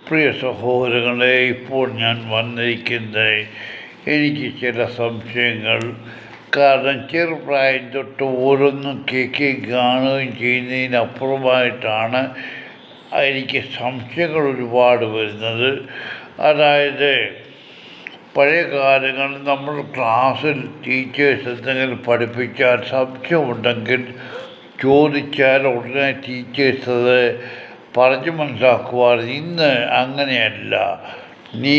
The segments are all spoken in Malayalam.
പ്രിയ സഹോദരങ്ങളെ, ഇപ്പോൾ ഞാൻ വന്നിരിക്കുന്നത് എനിക്ക് ചില സംശയങ്ങൾ, കാരണം ചെറുപ്രായം തൊട്ട് ഓരോന്നും കേൾക്കുകയും കാണുകയും ചെയ്യുന്നതിനപ്പുറമായിട്ടാണ് എനിക്ക് സംശയങ്ങൾ ഒരുപാട് വരുന്നത്. അതായത് പഴയ കാലങ്ങളിൽ നമ്മൾ ക്ലാസ്സിൽ ടീച്ചേഴ്സ് എന്തെങ്കിലും പഠിപ്പിച്ചാൽ സംശയമുണ്ടെങ്കിൽ ചോദിച്ചാൽ ഉടനെ ടീച്ചേഴ്സ് അത് പറഞ്ഞു മനസ്സിലാക്കുവാൻ. ഇന്ന് അങ്ങനെയല്ല. നീ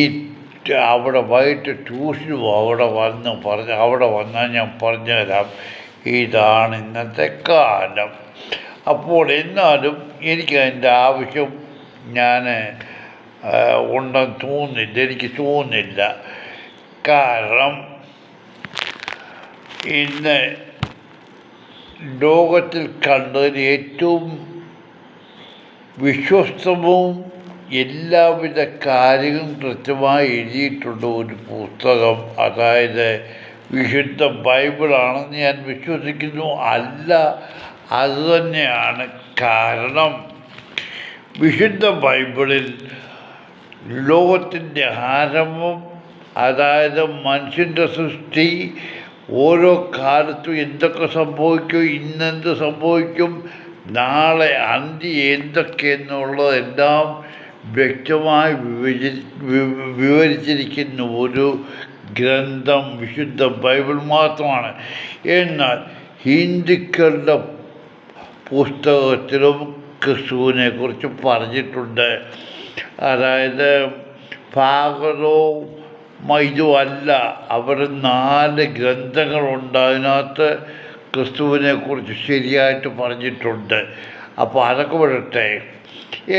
അവിടെ വൈകിട്ട് ട്യൂഷനും അവിടെ വന്നാൽ ഞാൻ പറഞ്ഞുതരാം. ഇതാണ് ഇന്നത്തെ കാലം. അപ്പോൾ എന്നാലും എനിക്കതിൻ്റെ ആവശ്യം എനിക്ക് തോന്നുന്നില്ല. കാരണം ഇന്ന് ലോകത്തിൽ കണ്ടതിൽ ഏറ്റവും വിശ്വസ്തവും എല്ലാവിധ കാര്യങ്ങളും കൃത്യമായി എഴുതിയിട്ടുള്ള ഒരു പുസ്തകം, അതായത് വിശുദ്ധ ബൈബിളാണെന്ന് ഞാൻ വിശ്വസിക്കുന്നു. അല്ല, അതുതന്നെയാണ്. കാരണം വിശുദ്ധ ബൈബിളിൽ ലോകത്തിൻ്റെ ആരംഭം, അതായത് മനുഷ്യൻ്റെ സൃഷ്ടി, ഓരോ കാലത്തും എന്തൊക്കെ സംഭവിക്കും, ഇന്നെന്ത് സംഭവിക്കും, നാളെ അന്ത്യം എന്തൊക്കെയെന്നുള്ളതെല്ലാം വ്യക്തമായി വിവരിച്ചിരിക്കുന്ന ഒരു ഗ്രന്ഥം വിശുദ്ധ ബൈബിൾ മാത്രമാണ്. എന്നാൽ ഹിന്ദുക്കളുടെ പുസ്തകത്തിലും ക്രിസ്തുവിനെ കുറിച്ച് പറഞ്ഞിട്ടുണ്ട്. അതായത് ഭാഗവതവും ഇതുമല്ല, അവർ 4 ഗ്രന്ഥങ്ങളുണ്ട്. അതിനകത്ത് ക്രിസ്തുവിനെ കുറിച്ച് ശരിയായിട്ട് പറഞ്ഞിട്ടുണ്ട്. അപ്പോൾ അതൊക്കെ വിടട്ടെ.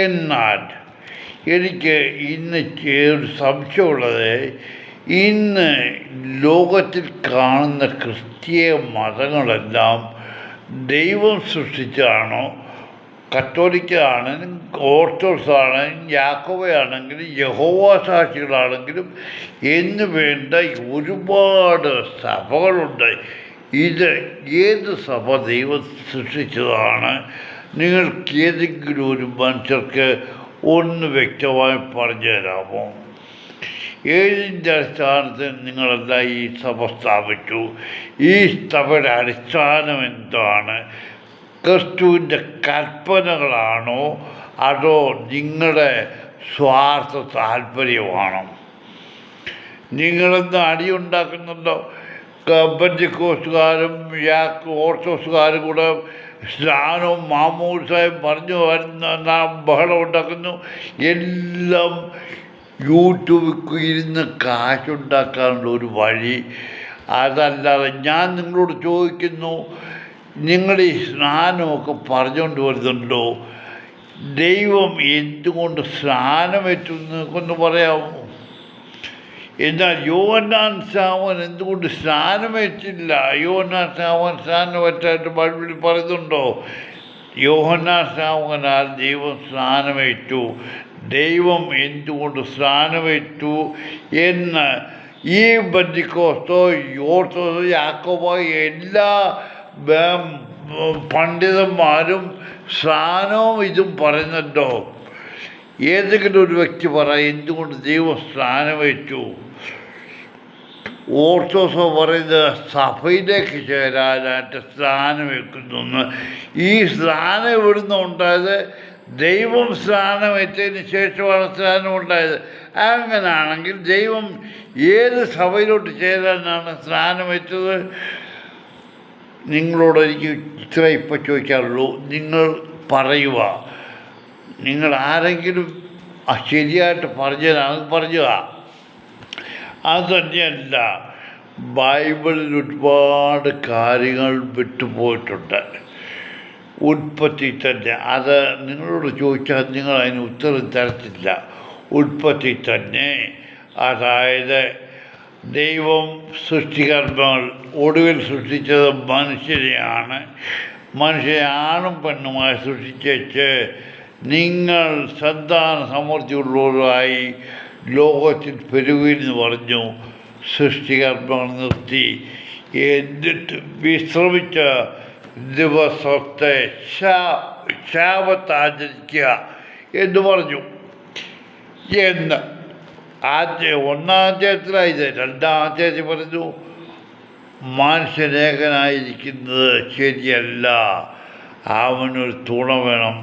എന്നാൽ എനിക്ക് ഇന്ന് ഒരു സംശയമുള്ളത്, ഇന്ന് ലോകത്തിൽ കാണുന്ന ക്രിസ്തീയ മതങ്ങളെല്ലാം ദൈവം സൃഷ്ടിച്ചതാണോ? കത്തോലിക്കാണെങ്കിലും ഓർത്തഡോക്സ് ആണെങ്കിലും യാക്കോബയാണെങ്കിലും യഹോവ സാക്ഷികളാണെങ്കിലും എന്ന് വേണ്ട ഒരുപാട് സഭകളുണ്ട്. ഇത് ഏത് സഭ ദൈവം സൃഷ്ടിച്ചതാണ്? നിങ്ങൾക്ക് ഏതെങ്കിലും ഒരു മനുഷ്യർക്ക് ഒന്ന് വ്യക്തമായി പറഞ്ഞു തരാമോ? ഏതിൻ്റെ അടിസ്ഥാനത്തിൽ നിങ്ങളെല്ലാം ഈ സഭ സ്ഥാപിച്ചു? ഈ സഭയുടെ അടിസ്ഥാനം എന്താണ്? ക്രിസ്തുവിൻ്റെ കൽപ്പനകളാണോ, അതോ നിങ്ങളുടെ സ്വാർത്ഥ താല്പര്യമാണോ? നിങ്ങളെന്ന് അടിയുണ്ടാക്കുന്നുണ്ടോ? പെന്തിക്കോസ്തുകാരും ഓർത്തഡോക്സുകാരും കൂടെ സ്നാനവും മാമോദിസയും പറഞ്ഞു നാം ബഹളം ഉണ്ടാക്കുന്നു. എല്ലാം യൂട്യൂബിൽ ഇരുന്ന് കാശുണ്ടാക്കാനുള്ള ഒരു വഴി. അതല്ലാതെ ഞാൻ നിങ്ങളോട് ചോദിക്കുന്നു, നിങ്ങൾ ഈ സ്നാനമൊക്കെ പറഞ്ഞുകൊണ്ട് വരുന്നുണ്ടോ? ദൈവം എന്തുകൊണ്ട് സ്നാനമേറ്റെന്ന് പറയാമോ? എന്നാൽ യോഹന്നാൻ സ്നാപകൻ എന്തുകൊണ്ട് സ്നാനമേറ്റില്ല? യോഹന്നാൻ സ്നാപകൻ സ്നാനമേറ്റായിട്ട് ബൈബിളിൽ പറയുന്നുണ്ടോ? യോഹന്നാൻ സ്നാപകനാൽ ദൈവം സ്നാനമേറ്റു. ദൈവം എന്തുകൊണ്ട് സ്നാനമേറ്റു എന്ന് ഈ പെന്തിക്കോസ്തോ, ഓർത്തഡോക്സോ, യാക്കോബോ എല്ലാ പണ്ഡിതന്മാരും സ്നാനവും ഇതും പറയുന്നുണ്ടോ? ഏതെങ്കിലും ഒരു വ്യക്തി പറയും എന്തുകൊണ്ട് ദൈവം സ്നാനമേറ്റു? ഓർത്തഡോക്സ് പറയുന്നത് സഭയിലേക്ക് ചേരാനായിട്ട് സ്നാനം വെക്കുന്നു. ഈ സ്നാനം എവിടുന്ന് ഉണ്ടായത്? ദൈവം സ്നാനമേറ്റതിന് ശേഷമാണ് സ്നാനം ഉണ്ടായത്. അങ്ങനാണെങ്കിൽ ദൈവം ഏത് സഭയിലോട്ട് ചേരാനാണ് സ്നാനമേറ്റത്? നിങ്ങളോട് എനിക്ക് ഇത്ര ഇപ്പം ചോദിക്കാറുള്ളൂ. നിങ്ങൾ പറയുക. നിങ്ങൾ ആരെങ്കിലും ശരിയായിട്ട് പറയുക. അത് തന്നെയല്ല, ബൈബിളിൽ ഒരുപാട് കാര്യങ്ങൾ വിട്ടുപോയിട്ടുണ്ട്. ഉൽപ്പത്തി തന്നെ, അത് നിങ്ങളോട് ചോദിച്ചാൽ നിങ്ങൾ അതിന് ഉത്തരം തരത്തില്ല. ഉൽപ്പത്തി തന്നെ, അതായത് ദൈവം സൃഷ്ടികർമ്മങ്ങൾ ഒടുവിൽ സൃഷ്ടിച്ചത് മനുഷ്യനെയാണ്. മനുഷ്യനെ ആണും പെണ്ണുമായി സൃഷ്ടിച്ച് നിങ്ങൾ സന്താന സമൃദ്ധിയുള്ളവരായി ലോകത്തിൽ പെരുകുമെന്ന് പറഞ്ഞു. സൃഷ്ടികർമ്മങ്ങൾ നിർത്തി. എന്നിട്ട് വിശ്രമിച്ച ദിവസത്തെ ശാപത്ത് ആചരിക്കുക എന്ന് പറഞ്ഞു. എന്ന് ഒന്നാം അധ്യായത്തിലായത്. രണ്ടാം അധ്യായത്തിൽ പറഞ്ഞു മനുഷ്യരേഖനായിരിക്കുന്നത് ശരിയല്ല, അവനൊരു തുണ വേണം.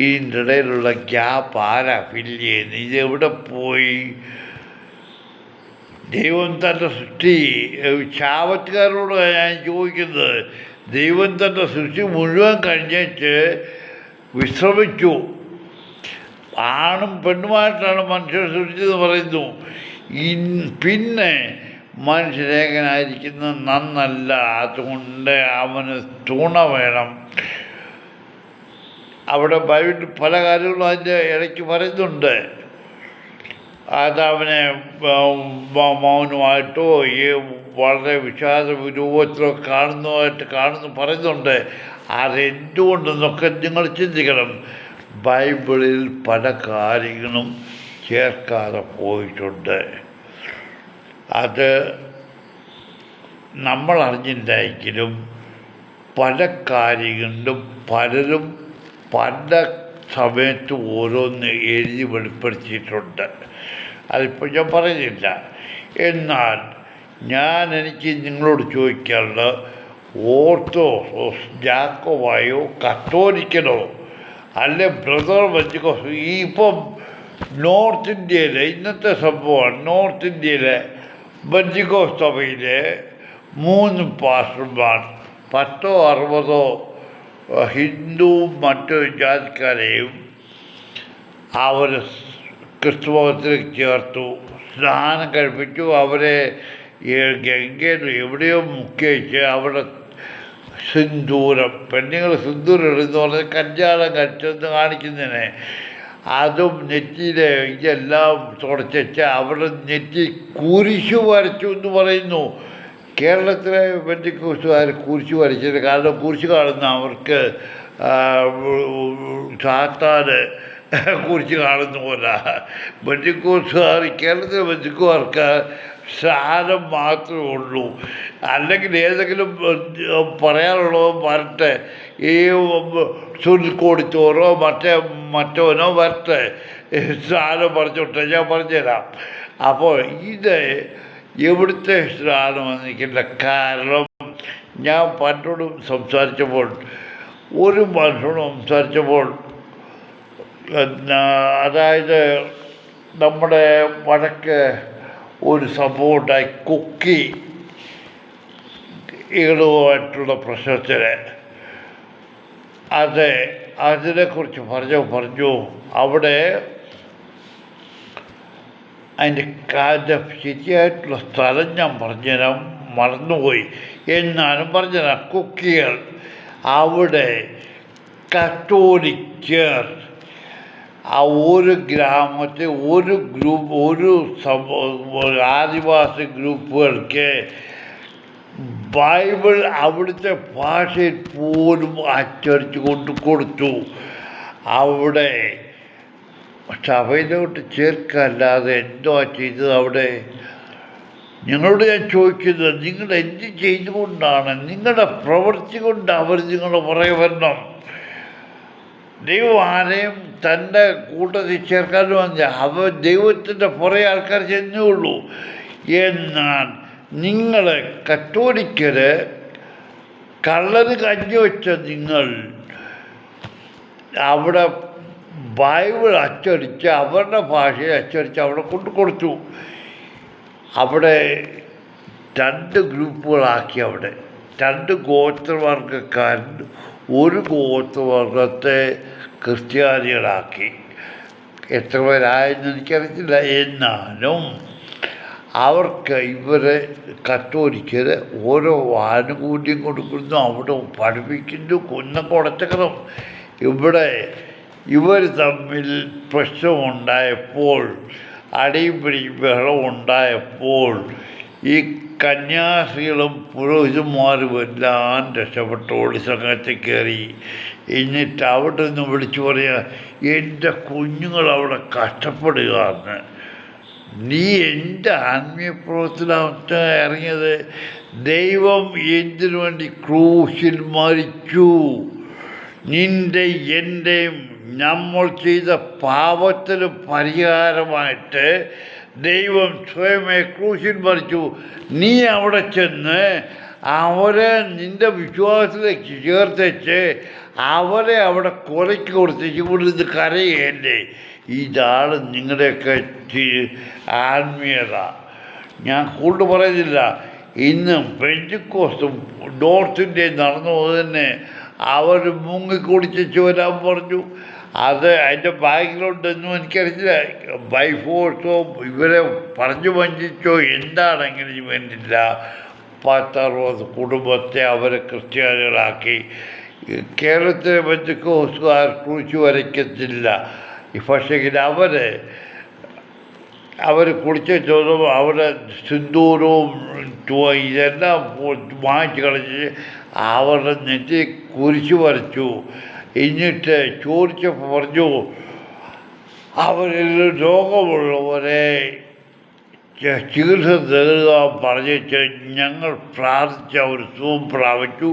ഇതിൻ്റെ ഇടയിലുള്ള ഗ്യാപ്പ് ആരാ ഫില്ല് ചെയ്യുന്നത്? ഇതെവിടെ പോയി? ദൈവം തൻ്റെ സൃഷ്ടി, ശാപത്തുകാരോട് ഞാൻ ചോദിക്കുന്നത്, ദൈവം തൻ്റെ സൃഷ്ടി മുഴുവൻ കഴിഞ്ഞിട്ട് വിശ്രമിച്ചു. ആണും പെണ്ണുമായിട്ടാണ് മനുഷ്യർ സൃഷ്ടിച്ചെന്ന് പറയുന്നു. പിന്നെ മനുഷ്യരേഖനായിരിക്കുന്നത് നന്നല്ല, അതുകൊണ്ട് അവന് തുണ വേണം. അവിടെ ബൈബിളിൽ പല കാര്യങ്ങളും അതിൻ്റെ ഇടയ്ക്ക് പറയുന്നുണ്ട്. അതവനെ മൗനമായിട്ടോ വളരെ വിഷാദ രൂപത്തിലോ കാണുന്നു പറയുന്നുണ്ട്. അതെന്തുകൊണ്ടെന്നൊക്കെ നിങ്ങൾ ചിന്തിക്കണം. ബൈബിളിൽ പല കാര്യങ്ങളും ചേർക്കാതെ പോയിട്ടുണ്ട്. അത് നമ്മൾ അറിഞ്ഞില്ലെങ്കിലും പല കാര്യങ്ങളിലും പലരും പല സമയത്ത് ഓരോന്ന് എഴുതി വെളിപ്പെടുത്തിയിട്ടുണ്ട്. അതിപ്പോൾ ഞാൻ പറയുന്നില്ല. എന്നാൽ എനിക്ക് നിങ്ങളോട് ചോദിക്കാനുള്ളത്, ഓർത്തഡോക്സ് ജാക്കോബായോ കത്തോലിക്കനോ അല്ലെ ബ്രദർ ബെന്തിക്കോസ്? ഇപ്പം നോർത്ത് ഇന്ത്യയിലെ ഇന്നത്തെ സംഭവമാണ്. നോർത്ത് ഇന്ത്യയിലെ ബെന്തിക്കോസ് സഭയിലെ 3 പാസ്റ്റർമാർ 10 or 60 ഹിന്ദുവും മറ്റു ജാതിക്കാരെയും അവർ ക്രിസ്തുമതത്തിലേക്ക് ചേർത്തു, സ്നാനം കഴിപ്പിച്ചു. അവരെ ഗംഗയിൽ എവിടെയോ മുക്കി വെച്ച് അവിടെ സിന്ദൂരം, പെണ്ണുങ്ങൾ സിന്ദൂരം ഇടുന്നു പറഞ്ഞാൽ കല്യാണം കഴിച്ചെന്ന് കാണിക്കുന്നതിനെ, അതും നെറ്റിയിലെ ഇതെല്ലാം തുടച്ച് അവിടെ നെറ്റി കുരിശു വരച്ചു എന്ന് പറയുന്നു. കേരളത്തിലെ പെന്തിക്കോസ്തുകാർ കുരിശ് വരച്ചത് കാരണം കുരിശ് കാണുന്ന അവർക്ക് സാത്താന് കുരിശ് കാണുന്ന പോലെ പെന്തിക്കോസ്തുകാർ, കേരളത്തിലെ പെന്തിക്കോസ്തുകാർക്ക് സ്നാനം മാത്രമേ ഉള്ളൂ. അല്ലെങ്കിൽ ഏതെങ്കിലും പറയാനുള്ളവ വരട്ടെ, ഈ സുൽക്കോടിത്തോറോ മറ്റവനോ വരട്ടെ, സ്നാനം പറഞ്ഞോട്ടെ, ഞാൻ പറഞ്ഞുതരാം. അപ്പോൾ ഇത് എവിടുത്തെ സ്നാനമെന്ന് എനിക്കില്ല. കാരണം ഞാൻ പലരോടും സംസാരിച്ചപ്പോൾ, ഒരു മനുഷ്യനോട് സംസാരിച്ചപ്പോൾ, അതായത് നമ്മുടെ വടക്ക് ഒരു സംഭവം ഉണ്ടായി, കുക്കികളുമായിട്ടുള്ള പ്രശ്നത്തിന്. അതിനെക്കുറിച്ച് പറഞ്ഞു അവിടെ അതിൻ്റെ ശരിയായിട്ടുള്ള സ്ഥലം ഞാൻ പറഞ്ഞുതരാം, മറന്നുപോയി. എന്നാലും പറഞ്ഞുതരാം. കുക്കികൾ അവിടെ കത്തോലിക്കർ ആ ഒരു ഗ്രാമത്തെ ഒരു ആദിവാസി ഗ്രൂപ്പുകൾക്ക് ബൈബിൾ അവിടുത്തെ ഭാഷയിൽ പോലും അച്ചടിച്ച് കൊടുത്തു. അവിടെ സഭയിലോട്ട് ചേർക്കല്ലാതെ എന്തോ ചെയ്തത് അവിടെ? നിങ്ങളോട് ഞാൻ ചോദിക്കുന്നത്, നിങ്ങൾ എന്ത് ചെയ്തുകൊണ്ടാണ്? നിങ്ങളുടെ പ്രവൃത്തി കൊണ്ട് അവർ നിങ്ങളുടെ പുറകെ വരണം. ദൈവം ആരെയും തൻ്റെ കൂട്ടത്തിൽ ചേർക്കാനും വന്നില്ല. അവർ ദൈവത്തിൻ്റെ പുറകെ ആൾക്കാർ ചെന്നേ ഉള്ളൂ. എന്നാൽ നിങ്ങൾ കത്തോലിക്കർ കള്ളന് കഞ്ഞി വെച്ച നിങ്ങൾ അവിടെ ബൈബിൾ അച്ചടിച്ച് അവരുടെ ഭാഷയെ അച്ചടിച്ച് അവിടെ കൊടുത്തു. അവിടെ 2 ഗ്രൂപ്പുകളാക്കി. അവിടെ 2 ഗോത്രവർഗക്കാരൻ, ഒരു ഗോത്രവർഗത്തെ ക്രിസ്ത്യാനികളാക്കി. എത്ര പേരായെന്ന് എനിക്കറിയില്ല. എന്നാലും അവർക്ക് ഇവരെ കത്തോലിക്കർ ഓരോ ആനുകൂല്യം കൊടുക്കുന്നു, അവിടെ പഠിപ്പിക്കുന്നു, കൊന്നക്കൊടച്ചക്കണം. ഇവിടെ ഇവർ തമ്മിൽ പ്രശ്നമുണ്ടായപ്പോൾ, അടിയും പിടിയും ബഹളമുണ്ടായപ്പോൾ ഈ കന്യാസ്ത്രീകളും പുരോഹിതന്മാരും എല്ലാം രക്ഷപ്പെട്ട ഓടി സംഘത്തിൽ കയറി. എന്നിട്ട് അവിടെ നിന്ന് വിളിച്ചു പറയുക, എൻ്റെ കുഞ്ഞുങ്ങൾ അവിടെ കഷ്ടപ്പെടുകയെന്ന്. നീ എൻ്റെ ആത്മീയ പ്രവർത്തനത്തിന് ഇറങ്ങിയത്. ദൈവം എന്തിനു വേണ്ടി ക്രൂശിൽ മരിച്ചു? നിൻ്റെ എൻ്റെയും നമ്മൾ ചെയ്ത പാപത്തിന് പരിഹാരമായിട്ട് ദൈവം സ്വയമേ ക്രൂശിൽ മരിച്ചു. നീ അവിടെ ചെന്ന് അവരെ നിൻ്റെ വിശ്വാസത്തിലേക്ക് ചേർത്തേച്ച് അവരെ അവിടെ കൊലയ്ക്ക് കൊടുത്ത് ഇവിടെ ഇത് കരയല്ലേ. ഇതാണ് നിങ്ങളുടെയൊക്കെ ആത്മീയത. ഞാൻ കൂടുതൽ പറയുന്നില്ല. ഇന്ന് പെന്തിക്കോസ്തും നോർത്ത് ഇന്ത്യയിൽ നടന്നു തന്നെ അവർ മുങ്ങിക്കുടിച്ചു വരാൻ പറഞ്ഞു. അത് അതിൻ്റെ ബാക്ക്ഗ്രൗണ്ടൊന്നും എനിക്കറിയില്ല. ബൈഫോഴ്സോ ഇവരെ പറഞ്ഞു വഞ്ചിച്ചോ എന്താണെങ്കിലും വേണ്ടില്ല 10-60 കുടുംബത്തെ അവരെ ക്രിസ്ത്യാനികളാക്കി. കേരളത്തിലെ പെന്തിക്കോസ്തുകാർ കുറിച്ച് വരയ്ക്കത്തില്ല. പക്ഷേങ്കിൽ അവർ കുടിച്ച ചോദ്യം അവിടെ സിന്ദൂരവും ഇതെല്ലാം വാങ്ങിച്ച് കളിച്ച് അവരുടെ നെറ്റി കുരിശ് വരച്ചു. എന്നിട്ട് ചോദിച്ചപ്പോൾ പറഞ്ഞു, അവരിൽ രോഗമുള്ളവരെ ചികിത്സ തേടുക പറഞ്ഞിട്ട് ഞങ്ങൾ പ്രാർത്ഥിച്ച് അവർ സുഖം പ്രാപിച്ചു.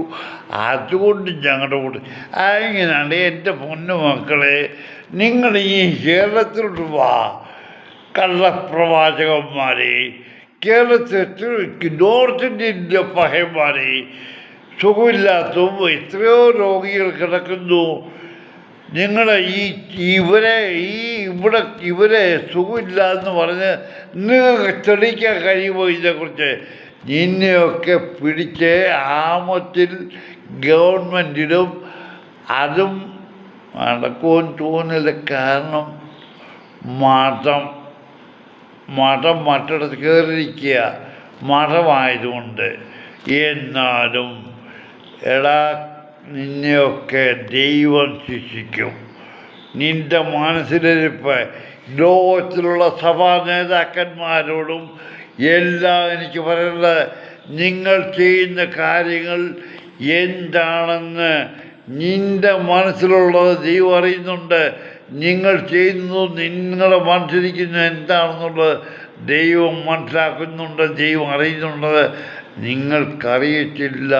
അതുകൊണ്ട് ഞങ്ങളുടെ കൂടെ അങ്ങനെയാണ്. എൻ്റെ പൊന്നു മക്കളെ, നിങ്ങൾ ഈ കേരളത്തിലോട്ട് വാ. കള്ളപ്രവാചകന്മാരെ, കേരളത്തിൽ നോർത്ത് ഇന്ത്യൻ്റെ പഹയന്മാരെ, സുഖമില്ലാത്തതും എത്രയോ രോഗികൾ കിടക്കുന്നു. നിങ്ങൾ ഇവരെ സുഖമില്ല എന്ന് പറഞ്ഞ് നിങ്ങൾക്ക് തെളിയിക്കാൻ കഴിയുമോ? ഇതിനെക്കുറിച്ച് നിന്നെയൊക്കെ പിടിച്ച് ആമത്തിൽ ഗവൺമെൻറ്റിലും അതും നടക്കുമെന്ന് തോന്നില്ല. കാരണം മഠം മറ്റിടത്ത് കയറിയിരിക്കുക മഠമായതുകൊണ്ട്. എന്നാലും എടാ, നിന്നെയൊക്കെ ദൈവം ശിക്ഷിക്കും. നിൻ്റെ മനസ്സിലിരിപ്പ് ലോകത്തിലുള്ള സഭാ നേതാക്കന്മാരോടും എല്ലാം എനിക്ക് പറയുന്നത്, നിങ്ങൾ ചെയ്യുന്ന കാര്യങ്ങൾ എന്താണെന്ന് നിൻ്റെ മനസ്സിലുള്ളത് ദൈവം അറിയുന്നുണ്ട്. നിങ്ങൾ ചെയ്യുന്നത് നിങ്ങളുടെ മനസ്സിലിരിക്കുന്നത് എന്താണെന്നുള്ളത് ദൈവം മനസ്സിലാക്കുന്നുണ്ട്, ദൈവം അറിയുന്നുണ്ട്. നിങ്ങൾക്കറിയത്തില്ല.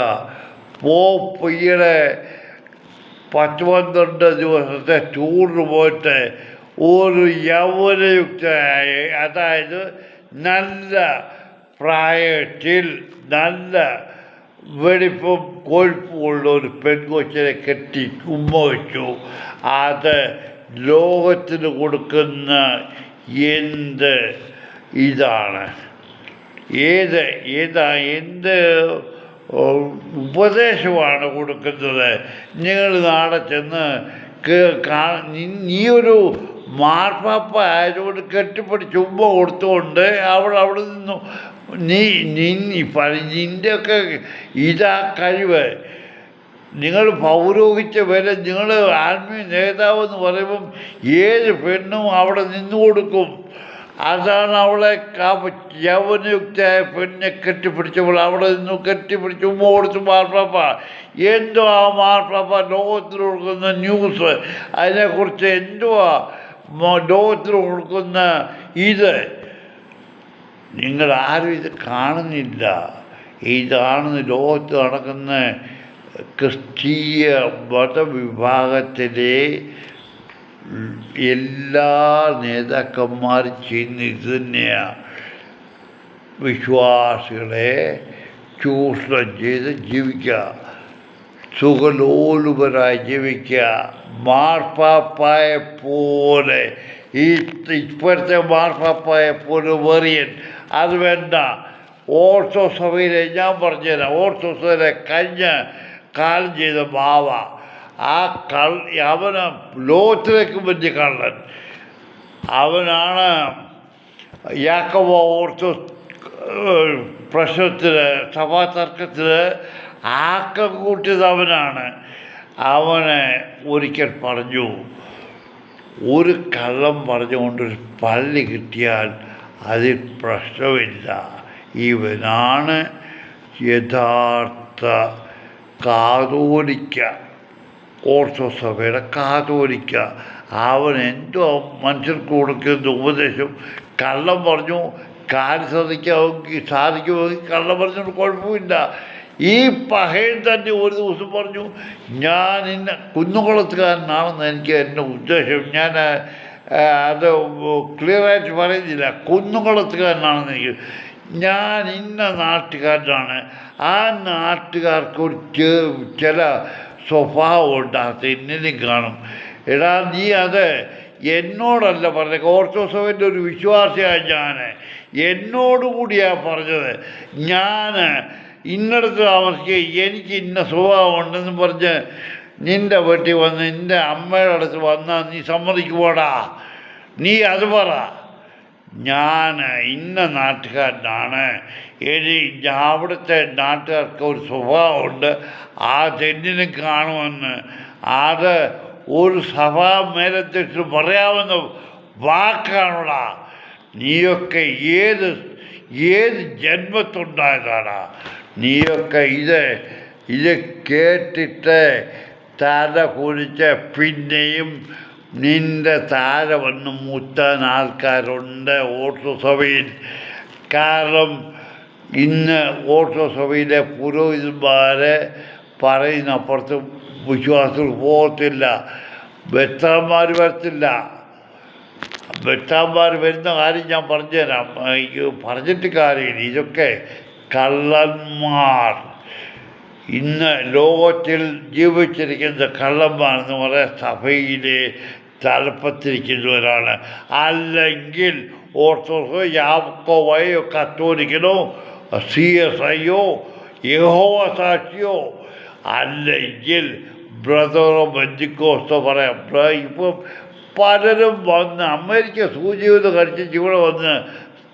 ഈയിടെ 10-12 ദിവസത്തെ ടൂറിന് പോയിട്ട് ഒരു യൗവനയുക്തയായ, അതായത് നല്ല പ്രായത്തിൽ നല്ല വെടിപ്പും കൊഴുപ്പുമുള്ള ഒരു പെൺകൊച്ചിനെ കെട്ടി ഉമ്മ വെച്ചു. അത് ലോകത്തിന് കൊടുക്കുന്ന എന്ത് ഇതാണ്, എന്ത് ഉപദേശമാണ് കൊടുക്കുന്നത്? നിങ്ങൾ നാളെ ചെന്ന് നീയൊരു മാർപ്പാപ്പ ആയതുകൊണ്ട് കെട്ടിപ്പിടിച്ച് ഉമ്മ കൊടുത്തുകൊണ്ട് അവിടെ നിന്നു നിൻ്റെയൊക്കെ ഇതാ കഴിവ്. നിങ്ങൾ പൗരോഹിത്യ വില, നിങ്ങൾ ആത്മീയ നേതാവെന്ന് പറയുമ്പം ഏത് പെണ്ണും അവിടെ നിന്നു കൊടുക്കും. അതാണ് അവളെ യൗവനയുക്തയായ പെണ്ണെ കെട്ടിപ്പിടിച്ചപ്പോൾ അവിടെ നിന്ന് കെട്ടിപ്പിടിച്ച് ഉമ്മ കൊടുത്ത് മാർപ്പാപ്പ. എന്തോ ആ മാർപ്പാപ്പ ലോകത്തിൽ കൊടുക്കുന്ന ന്യൂസ്, അതിനെക്കുറിച്ച് എന്തുവാ ലോകത്തിൽ കൊടുക്കുന്ന ഇത്? നിങ്ങളാരും ഇത് കാണുന്നില്ല. ഇതാണ് ലോകത്ത് നടക്കുന്ന ക്രിസ്തീയ മതവിഭാഗത്തിലെ എല്ലാ നേതാക്കന്മാരും ചെയ്യുന്ന ഇത് തന്നെയാണ്. വിശ്വാസികളെ ചൂഷണം ചെയ്ത് ജീവിക്കുക, സുഖലോലുപരായി ജീവിക്കുക. മാർപ്പാപ്പായെ പോലെ ഇപ്പോഴത്തെ മാർപ്പാപ്പായെ പോലെ വെറിയൻ അത് വേണ്ട. ഓർത്തോ സഭയിലെ ഞാൻ പറഞ്ഞുതരാം, ഓർത്തോ സഭയിലെ കാലം ചെയ്ത ബാവ, അവന് ലോകത്തിലേക്ക് വലിയ കള്ളൻ. അവനാണ് യാക്കോബ ഓർത്തഡോക്സ് പ്രശ്നത്തിൽ, സഭാ തർക്കത്തിൽ ആക്കം കൂട്ടിയത് അവനാണ്. അവനെ ഒരിക്കൽ പറഞ്ഞു, ഒരു കള്ളം പറഞ്ഞുകൊണ്ടൊരു പള്ളി കിട്ടിയാൽ അതിൽ പ്രശ്നമില്ല. ഇവനാണ് യഥാർത്ഥ കാതോലിക്ക, ഓർത്തഡോക്സ് സഭയുടെ കാതോലിക്ക. അവൻ എന്തോ മനുഷ്യർക്ക് കൊടുക്കുന്ന ഉപദേശം. കള്ളം പറഞ്ഞു കാര്യം സാധിക്കുമെങ്കിൽ കള്ളം പറഞ്ഞുകൊണ്ട് കുഴപ്പമില്ല. ഈ പഹയൻ തന്നെ ഒരു ദിവസം പറഞ്ഞു, ഞാൻ ഇന്ന കുന്നുകുളത്തുകാരനാണെന്ന് എനിക്ക് എൻ്റെ ഉദ്ദേശം, ഞാൻ അത് ക്ലിയറായിട്ട് പറയുന്നില്ല, കുന്നുകുളത്തുകാരനാണെന്ന് എനിക്ക്, ഞാൻ ഇന്ന നാട്ടുകാരനാണ്, ആ നാട്ടുകാർക്ക് ഒരു ചില സ്വഭാവമുണ്ട്, അത് എന്നിനും കാണും. എടാ നീ അത് എന്നോടല്ല പറഞ്ഞത്, ഓർത്തഡോക്സ് ഒരു വിശ്വാസിയാണ് ഞാൻ, എന്നോടുകൂടിയാണ് പറഞ്ഞത്. ഞാൻ ഇന്നടത്ത് താമസിക്കുക, എനിക്ക് ഇന്ന സ്വഭാവമുണ്ടെന്ന് പറഞ്ഞ് നിൻ്റെ വീട്ടിൽ വന്ന് നിൻ്റെ അമ്മയുടെ അടുത്ത് വന്നാൽ നീ സമ്മതിക്കുമോടാ? നീ അത് പറ. ഞാൻ ഇന്ന നാട്ടുകാരനാണ്, അവിടുത്തെ നാട്ടുകാർക്ക് ഒരു സ്വഭാവമുണ്ട്, ആ തെന്നിനും കാണുമെന്ന്. അത് ഒരു സഭാ മേലധ്യക്ഷന് പറയാവുന്ന വാക്കാണോടാ? നീയൊക്കെ ഏത് ജന്മത്തുണ്ടായതാടാ? നീയൊക്കെ ഇത് കേട്ടിട്ട് തല കുറിച്ച് പിന്നെയും നിൻ്റെ താഴെ വന്ന് മുത്താൻ ആൾക്കാരുണ്ട് ഓർത്തഡോക്സ് സഭയിൽ. കാരണം ഇന്ന് ഓർത്തഡോക്സ് സഭയിലെ പുരോഹിതന്മാരെ പറയുന്നപ്പുറത്ത് വിശ്വാസികൾ പോകത്തില്ല, ബെത്താന്മാർ വരത്തില്ല. ബെത്താന്മാർ വരുന്ന കാര്യം ഞാൻ പറഞ്ഞുതരാം, പറഞ്ഞിട്ട് കാര്യമില്ല. ഇതൊക്കെ കള്ളന്മാർ, ഇന്ന് ലോകത്തിൽ ജീവിച്ചിരിക്കുന്ന കള്ളന്മാരെന്ന് പറയാൻ സഭയിലെ തലപ്പത്തിരിക്കുന്നവരാണ്. അല്ലെങ്കിൽ ഓർത്തഡോക്സോ യാക്കോബയോ കത്തോലിക്കനോ CSIയോ യഹോവ സാക്ഷിയോ അല്ലെങ്കിൽ ബ്രദറോ ബെന്തിക്കോസ്തോ പറയാം. ഇപ്പം പലരും വന്ന് അമേരിക്ക സൂചിത കഴിച്ച് ഇവിടെ വന്ന്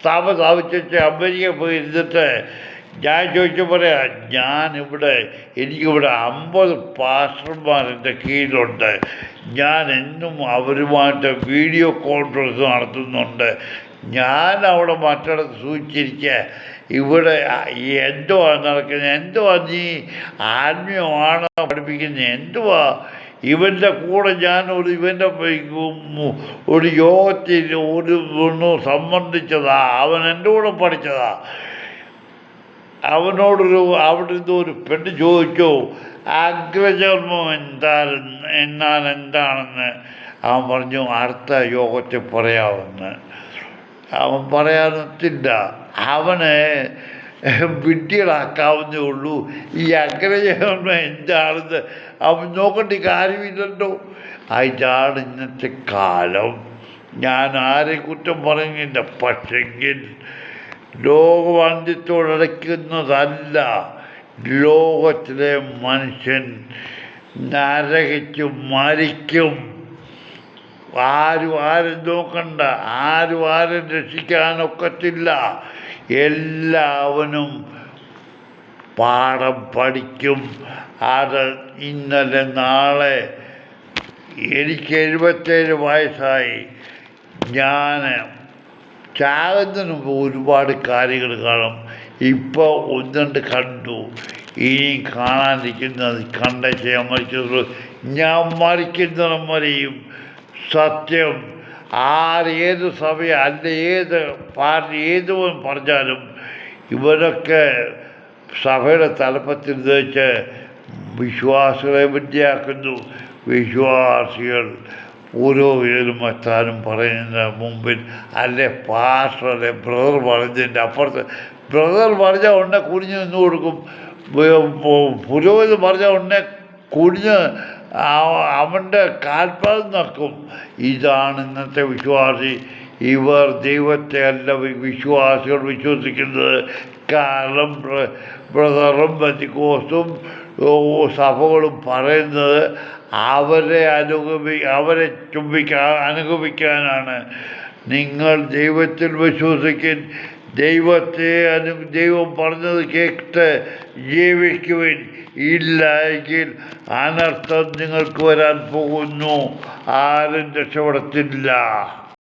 സ്ഥാപിച്ച് അമേരിക്ക പോയി ഇരുന്നിട്ട് ഞാൻ ചോദിച്ചു പറയാം, എനിക്കിവിടെ 50 പാസ്റ്റർമാർ എൻ്റെ കീഴിലുണ്ട്, ഞാൻ എന്നും അവരുമായിട്ട് വീഡിയോ കോൺഫറൻസ് നടത്തുന്നുണ്ട്, ഞാൻ അവിടെ മറ്റിടത്ത് സൂചിച്ചിരിക്കുക, ഇവിടെ എന്തുവാ നടക്കുന്നത്, എന്തുവാ നീ ആത്മീയമാണ് പഠിപ്പിക്കുന്നത്, എന്തുവാ ഇവൻ്റെ കൂടെ ഞാൻ ഒരു യോഗത്തിൽ ഒന്ന് സംബന്ധിച്ചതാ, അവൻ എൻ്റെ കൂടെ പഠിച്ചതാ. അവിടെ നിന്ന് ഒരു പെണ്ണ് ചോദിച്ചു അഗ്രജന്മം എന്താണെന്ന്. അവൻ പറഞ്ഞു അടുത്ത യോഗത്തിൽ പറയാമെന്ന്. അവൻ പറയാനൊത്തില്ല, അവന് വിഡ്ഢികളാക്കാവുന്നേ ഉള്ളൂ. ഈ അഗ്രജന്മം എന്താണെന്ന് അവൻ നോക്കേണ്ട കാര്യമില്ലല്ലോ. ഇതാണ് ഇന്നത്തെ കാലം. ഞാൻ ആരെ കുറ്റം പറയുന്നില്ല, പക്ഷെങ്കിൽ ലോകവാന്യത്തോടടയ്ക്കുന്നതല്ല, ലോകത്തിലെ മനുഷ്യൻ നരകിച്ചു മരിക്കും. ആരും നോക്കണ്ട, ആരും രക്ഷിക്കാനൊക്കത്തില്ല. എല്ലാവനും പാഠം പഠിക്കും. അത് ഇന്നലെ നാളെ. എനിക്ക് 77 വയസ്സായി. ഞാൻ ചാകുന്നതിന് മുമ്പ് ഒരുപാട് കാര്യങ്ങൾ കാണും. ഇപ്പോൾ ഒന്നുണ്ട് കണ്ടു, ഇനി കാണാനിരിക്കുന്നത് കണ്ടേ മരിച്ചത്. ഞാൻ മരിക്കുന്നതും വരെയും സത്യം ഏത് സഭ അല്ല ഏത് പാർട്ടി ഏതും പറഞ്ഞാലും ഇവരൊക്കെ സഭയുടെ തലപ്പത്തിൽ വെച്ച് വിശ്വാസികളെ വിദ്യയാക്കുന്നു. വിശ്വാസികൾ പുരോഹിതനും എത്താനും പറയുന്നതിന് മുമ്പിൽ അല്ലെ പാസ്റ്റർ അല്ലെ ബ്രദർ പറഞ്ഞതിൻ്റെ അപ്പുറത്ത് ബ്രദർ പറഞ്ഞാൽ ഉടനെ കുനിഞ്ഞ് നിന്ന് കൊടുക്കും, പുരോഹിതൻ പറഞ്ഞാൽ ഉടനെ കുനിഞ്ഞ് അവൻ്റെ കാൽപ്പാദം നക്കും. ഇതാണ് ഇന്നത്തെ വിശ്വാസി. ഇവർ ദൈവത്തെ അല്ല വിശ്വാസികൾ വിശ്വസിക്കുന്നത്. കാരണം ബ്രദറും ബെന്തിക്കോസ്തും സഭകളും പറയുന്നത് അവരെ അനുഗമിക്കാനാണ്. നിങ്ങൾ ദൈവത്തിൽ വിശ്വസിക്കാൻ, ദൈവം പറഞ്ഞത് കേട്ട് ജീവിക്കുവിൻ. ഇല്ല എങ്കിൽ അനർത്ഥം നിങ്ങൾക്ക് വരാൻ പോകുന്നു. ആരും രക്ഷപ്പെടത്തില്ല.